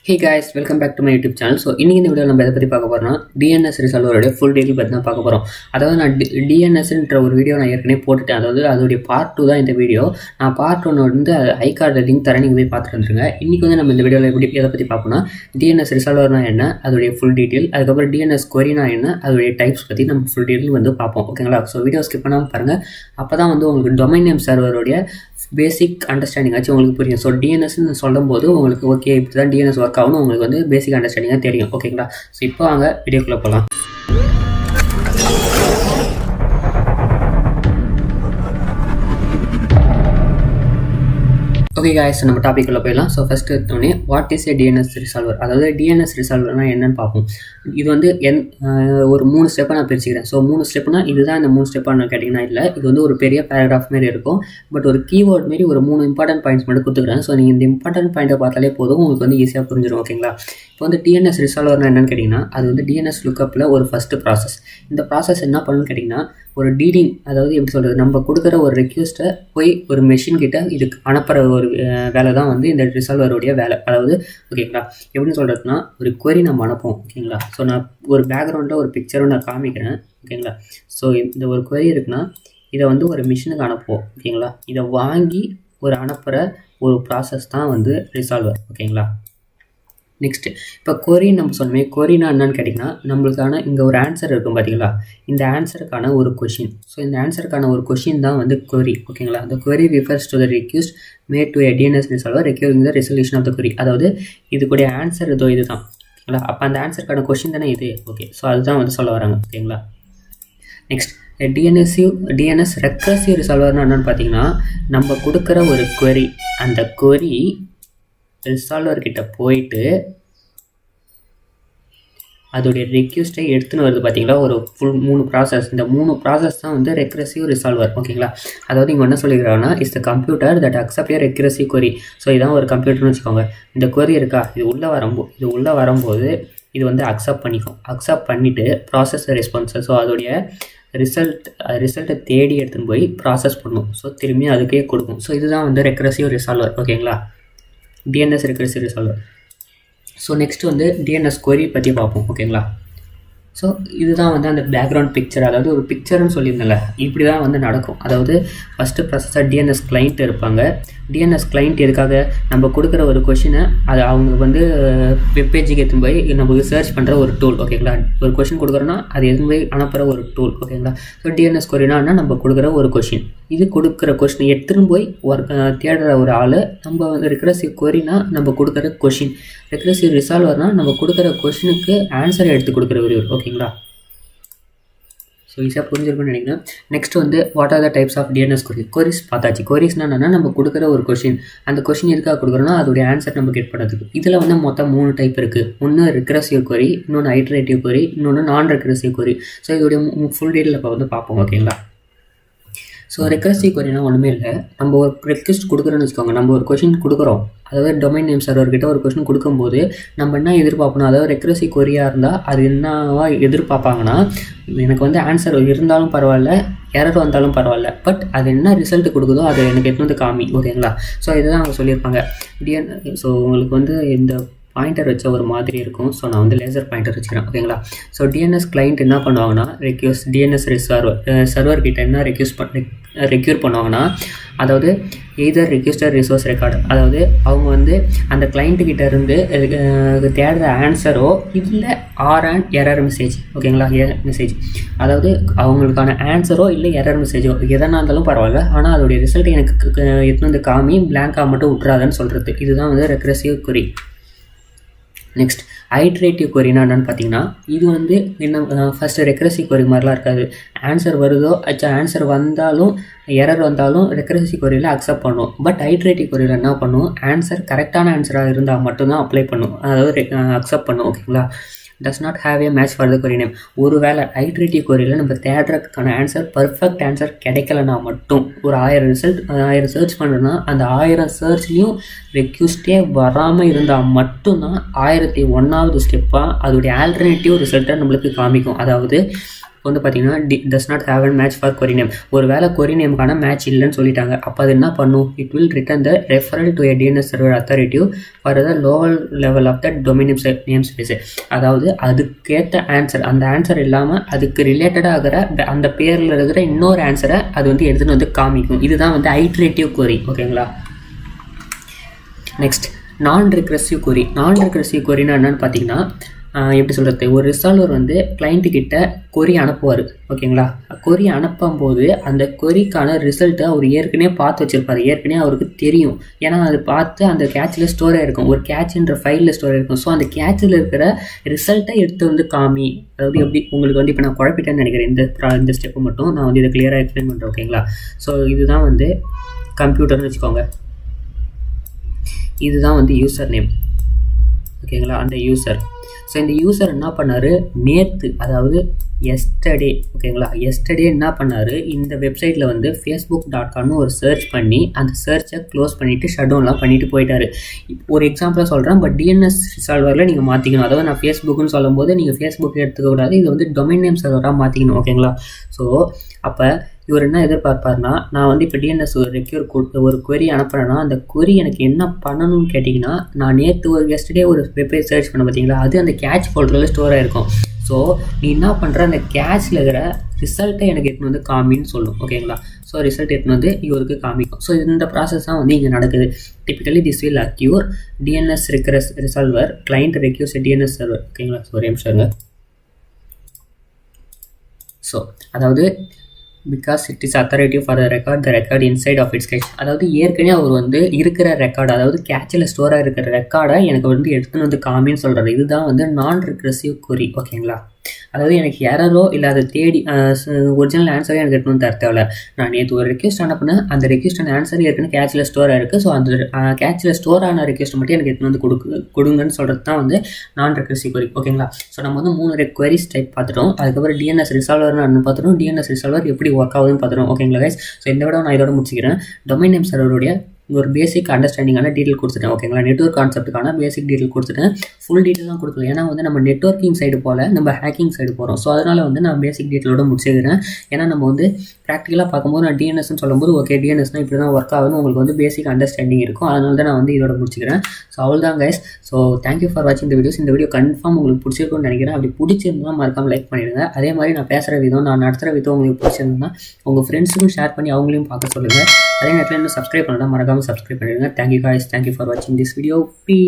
Hey guys, welcome back to my YouTube channel. So இன்றைக்கி இந்த video நம்ம எதை பற்றி பார்க்க போகிறோம்னா டிஎன்எஸ் ரிசால்வரோட ஃபுல் டீட்டெயில் பற்றி தான் பார்க்க போகிறோம். அதாவது நான் டிஎன்எஸ்ன்ற ஒரு வீடியோ நான் ஏற்கனவே போட்டுட்டேன். அதாவது அதோடைய பார்ட் 2 தான் இந்த வீடியோ. நான் பார்ட் 1 வந்து ஐ கார்டு லிங்க் தரேன், நீங்கள் போய் பார்த்துட்டு வந்துருங்க. இன்றைக்கி வந்து நம்ம இந்த வீடியோவில் எதை பற்றி பார்ப்போம்னா டிஎன்எஸ் ரிசால்வர்னா என்ன, அதோடைய ஃபுல் டீட்டெயில், அதுக்கப்புறம் டிஎன்எஸ் கொரினா என்ன, அதோடைய டைப்ஸ் பற்றி நம்ம ஃபுல் டீட்டெயில் வந்து பார்ப்போம். ஓகேங்களா? ஸோ வீடியோ ஸ்கிப் பண்ணாமல் பாருங்கள். அப்போ தான் வந்து உங்களுக்கு டொமைன் நேம் சர்வருடைய பேசிக் அண்டர்ஸ்டாண்டிங் ஆச்சு உங்களுக்கு புரியும். ஸோ டிஎன்எஸ்ன்னு சொல்லும் போது உங்களுக்கு ஓகே இப்படி தான் டிஎன்எஸ் ஒர்க் ஆகணும் உங்களுக்கு வந்து பேசிக் அண்டர்ஸ்டாண்டிங்காக தெரியும். ஓகேங்களா? ஸோ இப்போ வாங்க வீடியோக்குள்ளே போகலாம். ஓகே காய்ஸ், நம்ம டாபிக் உள்ள போயிடலாம். ஸோ ஃபர்ஸ்ட் எடுத்தோடனே what is a DNS resolver, அதாவது டிஎன்எஸ் ரிசால்வர்னா என்னன்னு பார்ப்போம். இது வந்து ஒரு 3 ஸ்டெப்பாக நான் பிரிச்சுக்கிறேன். ஸோ 3 ஸ்டெப்னா இதுதான் இந்த 3 ஸ்டெப்பாக கேட்டிங்கன்னா இல்லை, இது வந்து ஒரு பெரிய பேராகிராஃப் மாரி இருக்கும். பட் ஒரு கீவேர்ட் மாரி ஒரு 3 இம்பார்ட்டன்ட் பாயிண்ட்ஸ் மட்டும் கொடுத்துக்கிறேன். ஸோ நீங்கள் இந்த இம்பார்ட்டன்ட் பாயிண்ட்டை பார்த்தாலே போதும், உங்களுக்கு வந்து ஈஸியாக புரிஞ்சிடும். ஓகேங்களா? இப்போ வந்து டிஎன்எஸ் ரிசால்வர்னா என்னன்னு கேட்டிங்கன்னா அது வந்து டிஎன்எஸ் லுக்கப்பில் ஒரு ஃபஸ்ட்டு ப்ராசஸ். இந்த ப்ராசஸ் என்ன பண்ணுன்னு கேட்டிங்கன்னா ஒரு டீடிங், அதாவது எப்படி சொல்கிறது, நம்ம கொடுக்குற ஒரு ரெக்யூஸ்ட்டை போய் ஒரு மெஷின் கிட்ட இதுக்கு அனுப்புகிற ஒரு வேலை தான் வந்து இந்த ரிசால்வருடைய வேலை. அதாவது ஓகேங்களா, எப்படின்னு சொல்கிறதுனா ஒரு query நம்ம அனுப்புவோம். ஓகேங்களா? ஸோ நான் ஒரு பேக்ரவுண்டில் ஒரு பிக்சரும் நான் காமிக்கிறேன். ஓகேங்களா? ஸோ இந்த ஒரு query இருக்குன்னா இதை வந்து ஒரு மிஷினுக்கு அனுப்புவோம். ஓகேங்களா? இதை வாங்கி ஒரு அனுப்புகிற ஒரு ப்ராசஸ் தான் வந்து ரிசால்வர். ஓகேங்களா? நெக்ஸ்ட்டு இப்போ கொரின்னு நம்ம சொன்னோமே, கொரினா என்னன்னு கேட்டிங்கன்னா நம்மளுக்கான இங்கே ஒரு ஆன்சர் இருக்கும் பார்த்தீங்களா, இந்த ஆன்சருக்கான ஒரு கொஷின். ஸோ இந்த ஆன்சருக்கான ஒரு கொஷின் தான் வந்து கொரி. ஓகேங்களா? அந்த query refers to the request made to a DNS resolver requiring the resolution of the query. அதாவது இதுக்குடைய ஆன்சர் இது தான். ஓகேங்களா? அப்போ அந்த ஆன்சருக்கான கொஷின் தானே இது. ஓகே, ஸோ அதுதான் வந்து சொல்ல வராங்க. ஓகேங்களா? நெக்ஸ்ட் டிஎன்எஸ் ரெக்கர்சிவ் ரிசால்வர்னா என்னென்னு பார்த்தீங்கன்னா நம்ம கொடுக்குற ஒரு query, அந்த query ரிசால்வர் கிட்ட போயிட்டு அதோடைய ரெக்யூஸ்ட்டை எடுத்துன்னு வருது பார்த்தீங்களா, ஒரு ஃபுல் 3 ப்ராசஸ். இந்த 3 ப்ராசஸ் தான் வந்து ரெக்ரெசிவ் ரிசால்வர். ஓகேங்களா? அதாவது இங்கே என்ன சொல்லிக்கிறாங்கன்னா is the computer that accept a recursive query. So இதான் ஒரு கம்ப்யூட்டர்னு வச்சுக்கோங்க. இந்த கொரி இருக்கா, இது உள்ளே வரும்போது இது வந்து அக்செப்ட் பண்ணிவிட்டு ப்ராசஸ் ரெஸ்பான்ஸை, ஸோ அதோடைய ரிசல்ட்டை தேடி எடுத்துன்னு போய் ப்ராசஸ் பண்ணும். ஸோ திரும்பி அதுக்கே கொடுக்கும். ஸோ இதுதான் வந்து ரெக்ரெசிவ் ரிசால்வர். ஓகேங்களா? DNS regressive resolver. So next வந்து டிஎன்எஸ் கொரி பற்றி பார்ப்போம். ஓகேங்களா? ஸோ இதுதான் வந்து அந்த பேக்ரவுண்ட் பிக்சர், அதாவது ஒரு பிக்சர்னு சொல்லியிருந்தேன்ல, இப்படி தான் வந்து நடக்கும். அதாவது ஃபஸ்ட்டு ப்ராசஸாக டிஎன்எஸ் கிளைண்ட் இருப்பாங்க. டிஎன்எஸ் கிளைண்ட் எதுக்காக நம்ம கொடுக்குற ஒரு கொஷினை அது அவங்க வந்து வெப்பேஜுக்கு எடுத்துன்னு போய் நமக்கு சர்ச் பண்ணுற ஒரு டூல். ஓகேங்களா? ஒரு கொஷின் கொடுக்குறோன்னா அது எடுத்துன்னு போய் அனுப்புகிற ஒரு டூல். ஓகேங்களா? ஸோ டிஎன்எஸ் கொரினா நம்ம கொடுக்குற ஒரு கொஷின், இது கொடுக்குற கொஷினை எடுத்துன்னு போய் தேடுற ஒரு ஆள். நம்ம வந்து ரெக்ரெசிவ் கொரினா நம்ம கொடுக்குற கொஷின், ரெக்ரெசிவ் ரிசால்வர்னால் நம்ம கொடுக்குற கொஷினுக்கு ஆன்சரை எடுத்து கொடுக்குறவர். ஓகேங்களா? ஸோ ஈஸியாக புரிஞ்சிருக்குன்னு நினைக்கிறேன். நெக்ஸ்ட் வந்து what are the types of DNS query. Queries பார்த்தாச்சு. கொரிஸ்னா என்னன்னா நம்ம கொடுக்குற ஒரு கொஷின், அந்த கொஷின் எதுக்காக கொடுக்குறோன்னா அதோடைய ஆன்சர் நம்ம கெட் பண்ணுறதுக்கு. இதில் வந்து மொத்தம் 3 டைப் இருக்குது. ஒன்று ரெக்ரெசிவ் கொரி, இன்னொன்று ஐட்ரேட்டிவ் கொரி, இன்னொன்று நான் ரெக்ரெசிவ் கொரி. ஸோ இதோடைய ஃபுல் டீட்டெயில் இப்போ வந்து பார்ப்போம். ஓகேங்களா? ஸோ ரெக்ரெசிவ் கொரினா ஒன்றுமே இல்லை, நம்ம ஒரு ரெக்வெஸ்ட் கொடுக்குறோன்னு வச்சுக்கோங்க. நம்ம ஒரு கொஷின் கொடுக்குறோம், அதாவது டொமைன் நேம் சர்வர்கிட்ட ஒரு கொஷின் கொடுக்கும்போது நம்ம என்ன எதிர்பார்ப்போம், அதாவது ரெக்ரெசிவ் கொரியாக இருந்தால் அது என்னவா எதிர்பார்ப்பாங்கன்னா எனக்கு வந்து ஆன்சர் இருந்தாலும் பரவாயில்ல, எரர் வந்தாலும் பரவாயில்ல, பட் அது என்ன ரிசல்ட் கொடுக்குதோ அதை எனக்கு எடுத்து வந்து காமி. ஓகேங்களா? ஸோ இதுதான் அவங்க சொல்லியிருப்பாங்க. ஸோ உங்களுக்கு வந்து இந்த பாயிண்டர் வச்ச ஒரு மாதிரி இருக்கும். ஸோ நான் வந்து லேசர் பாயிண்டர் வச்சுக்கிறேன். ஓகேங்களா? ஸோ டிஎன்எஸ் கிளைண்ட் என்ன பண்ணுவாங்கன்னா டிஎன்எஸ் சர்வர் கிட்ட என்ன ரெக்யூர் பண்ணுவாங்கன்னா, அதாவது எய்தர் ரெக்யூஸ்டர் ரிசோர்ஸ் ரெக்கார்டு, அதாவது அவங்க வந்து அந்த கிளைண்ட்டுக்கிட்ட இருந்து தேடுற ஆன்சரோ இல்லை எரர் மெசேஜ். ஓகேங்களா? மெசேஜ், அதாவது அவங்களுக்கான ஆன்சரோ இல்லை எரர் மெசேஜோ எதனா இருந்தாலும் பரவாயில்ல, ஆனால் அதோடைய ரிசல்ட் எனக்கு எடுத்து வந்து காமி, பிளாங்காக மட்டும் விட்றாதுன்னு சொல்கிறது. இதுதான் வந்து ரெக்ரெசிவ் கொரி. நெக்ஸ்ட் ஐட்ரேட்டிவ் கொரினா என்னன்னு பார்த்தீங்கன்னா இது வந்து என்ன, ஃபஸ்ட்டு ரெக்ரெசிவ் கொரி மாதிரிலாம் இருக்காது. ஆன்சர் வருதோ ஆன்சர் வந்தாலும் எரர் வந்தாலும் ரெக்ரெசிவ் கொரியில் அக்செப்ட் பண்ணும். பட் ஐட்ரேட்டிவ் கொரியில் என்ன பண்ணும், ஆன்சர் கரெக்டான ஆன்சராக இருந்தால் மட்டும்தான் அப்ளை பண்ணும், அதாவது அக்செப்ட் பண்ணும். ஓகேங்களா? does not have a match for the query name. ஒருவேளை ஐட்ரேட்டிவ் கொரியில் நம்ம தேடுறதுக்கான ஆன்சர் பர்ஃபெக்ட் ஆன்சர் கிடைக்கலனா மட்டும், ஒரு 1000 சர்ச் பண்ணுறோன்னா அந்த 1000 சர்ச்லேயும் ரெக்யூஸ்டே வராமல் இருந்தால் மட்டும்தான் 1001வது ஸ்டெப்பாக அதோடைய ஆல்டர்னேட்டிவ் ரிசல்ட்டை நம்மளுக்கு காமிக்கும். அதாவது இப்போ வந்து பார்த்தீங்கன்னா does not have and match for query name. ஒரு வேளை கொரி நேமுக்கான மேட்ச் இல்லைன்னு சொல்லிட்டாங்க. அப்போ அது என்ன பண்ணும்? It will return the referral to a DNS server authoritative for the lower level of the domain name space. அதாவது அதுக்கேற்ற ஆன்சர், அந்த ஆன்சர் இல்லாமல் அதுக்கு ரிலேட்டடாக ஆகிற அந்த பேரில் இருக்கிற இன்னொரு ஆன்சரை அது வந்து எடுத்துகிட்டு வந்து காமிக்கும். இதுதான் வந்து ஐட்ரேட்டிவ் கொரி. ஓகேங்களா? நெக்ஸ்ட் நான் ரிக்ரெசிவ் கொரி. நான் ரிக்ரெசிவ் கொரினா என்னென்னு பார்த்தீங்கன்னா, எப்படி சொல்கிறது, ஒரு ரிசால்வர் வந்து கிளைண்ட்டுக்கிட்ட கொரி அனுப்புவார். ஓகேங்களா? கொரி அனுப்பும்போது அந்த கொரிக்கான ரிசல்ட்டை அவர் ஏற்கனவே பார்த்து வச்சுருப்பார். ஏற்கனவே அவருக்கு தெரியும். ஏன்னா அது பார்த்து அந்த கேட்சில் ஸ்டோர் ஆகிருக்கும். ஒரு கேட்ச்ன்ற ஃபைலில் ஸ்டோர் ஆகிருக்கும். ஸோ அந்த கேட்சில் இருக்கிற ரிசல்ட்டை எடுத்து வந்து காமி. அதாவது எப்படி உங்களுக்கு வந்து இப்போ நான் குழப்பிட்டேன்னு நினைக்கிறேன். இந்த ஸ்டெப்பு மட்டும் நான் வந்து இதை கிளியராக எக்ஸ்பிளைன் பண்ணுறேன். ஓகேங்களா? ஸோ இதுதான் வந்து கம்ப்யூட்டர்னு வச்சுக்கோங்க. இதுதான் வந்து யூசர் நேம். ஓகேங்களா? அந்த யூசர். ஸோ இந்த யூசர் என்ன பண்ணார்? நேற்று, அதாவது எஸ்டர்டே. ஓகேங்களா? எஸ்டர்டே என்ன பண்ணார்? இந்த வெப்சைட்டில் வந்து facebook.comனு ஒரு சர்ச் பண்ணி அந்த சர்ச்சை க்ளோஸ் பண்ணிவிட்டு ஷட்டவுன்லாம் பண்ணிவிட்டு போயிட்டார். ஒரு எக்ஸாம்பிளாக சொல்கிறேன். பட் டிஎன்எஸ் ரிசால்வரில் நீங்கள் மாற்றிக்கணும். அதாவது நான் ஃபேஸ்புக்குன்னு சொல்லும்போது நீங்கள் ஃபேஸ்புக் எடுத்துக்கூடாது. இது வந்து டொமைன் நேம் சர்வராக மாற்றிக்கணும். ஓகேங்களா? ஸோ அப்போ இவர் என்ன எதிர்பார்ப்பார்னா, நான் வந்து இப்போ டிஎன்எஸ் ஒரு கொரி அனுப்புகிறேன்னா அந்த கொரி எனக்கு என்ன பண்ணணும்னு கேட்டிங்கன்னா, நான் நேற்று எஸ்டர்டே ஒரு வெப்சைட் சர்ச் பண்ண பார்த்தீங்களா, அது அந்த கேட்ச் ஃபோல்டரில் ஸ்டோர் ஆகிருக்கும். ஸோ நீ என்ன பண்ணுற, அந்த கேட்சில் இருக்கிற ரிசல்ட்டை எனக்கு எடுத்துன்னு வந்து காமின்னு சொல்லும். ஓகேங்களா? ஸோ ரிசல்ட் எடுத்துன்னு வந்து இவருக்கு காமிக்கும். ஸோ இந்த ப்ராசஸ் தான் வந்து இங்கே நடக்குது. Typically this will occur DNS resolver client request DNS server. ஓகேங்களா? ஸோ ஒரு நிமிஷம். ஸோ அதாவது because it is authoritative for the record inside of its cache. அதாவது ஏற்கனவே அவர் வந்து இருக்கிற ரெக்கார்டு, அதாவது கேட்சில் ஸ்டோராக இருக்கிற ரெக்கார்டை எனக்கு வந்து எடுத்துன்னு வந்து காமின்னு சொல்கிறாரு. இதுதான் வந்து நான் ரிக்ரெசிவ் கொரி. ஓகேங்களா? அதாவது எனக்கு எரரோ இல்லை அதை தேடி ஒரிஜினல் ஆன்சரே எனக்கு எடுத்துன்னு வந்து தர தேவையில்ல. நான் நேற்று ஒரு ரெக்வெஸ்ட் அனுப்புனேன். அந்த ரெக்வெஸ்டான ஆன்சர் ஏற்கனவே கேட்சில் ஸ்டோர் ஆகிருக்கு. ஸோ அந்த கேட்சில் ஸ்டோர் ஆன ரெக்வெஸ்ட் மட்டும் எனக்கு எடுத்துன்னு வந்து கொடுங்கன்னு சொல்கிறது தான் வந்து நான் ரெக்ரெசிவ் கொரி. ஓகேங்களா? ஸோ நம்ம வந்து 3 queries டைப் பார்த்துட்டோம். அதுக்கப்புறம் டிஎன்எஸ் ரிசால்வர்னு பார்த்துட்டோம். டிஎன்எஸ் ரிசால்வர் எப்படி ஒர்க் ஆகுதுன்னு பார்த்துட்டோம். ஓகேங்களா கைஸ்? ஸோ இந்த விட நான் இதோட முடிச்சுக்கிறேன். டொமைன் நேம் சர்வருடைய ஒரு பேசிக் அண்டர்ஸ்டாண்டிங்கான டீட்டெயில் கொடுத்துட்டேன். ஓகேங்களா? நெட்வொர்க் கான்செப்ட்டுக்கான பேசிக் டீட்டெயில் கொடுத்துட்டேன். ஃபுல் டீட்டெயில் தான் கொடுக்கல. ஏன்னா வந்து நம்ம நெட்வொர்க்கிங் சைடு போல் நம்ம ஹேக்கிங் சைடு போகிறோம். ஸோ அதனால் வந்து நான் பேசிக் டீட்டெயிலோட முடிச்சுக்கிறேன். ஏன்னா நம்ம வந்து ப்ராக்டிக்கலாக பார்க்கும்போது நான் டிஎன்எஸ்ன்னு சொல்லும்போது ஓகே டிஎன்எஸ்னால் இப்படி தான் ஒர்க் ஆகுதுன்னு உங்களுக்கு வந்து பேசிக் அண்டர்ஸ்டாண்டிங் இருக்கும். அதனால தான் நான் வந்து இதோட முடிச்சுக்கிறேன். ஸோ அவள் தான் கைஸ். ஸோ தேங்க்யூ ஃபார் வாட்சிங் இந்த வீடியோஸ். இந்த வீடியோ கன்ஃபார்ம் உங்களுக்கு பிடிச்சிருக்கும்னு நினைக்கிறேன். அப்படி பிடிச்சிருந்தா மறக்காமல் லைக் பண்ணிடுங்க. அதே மாதிரி நான் பேசுகிற விதம், நான் நடத்துகிற விதம் உங்களுக்கு பிடிச்சிருந்தா உங்கள் ஃப்ரெண்ட்ஸுக்கும் ஷேர் பண்ணி அவங்களையும் பார்க்க சொல்லுங்கள். அதே நேரத்தில் இன்னும் சப்ஸ்கிரைப் பண்ணலாம், மறக்காமல் சப்ஸ்கிரைப் பண்ணிடுங்க. Thank you guys. Thank you for watching this video. Peace.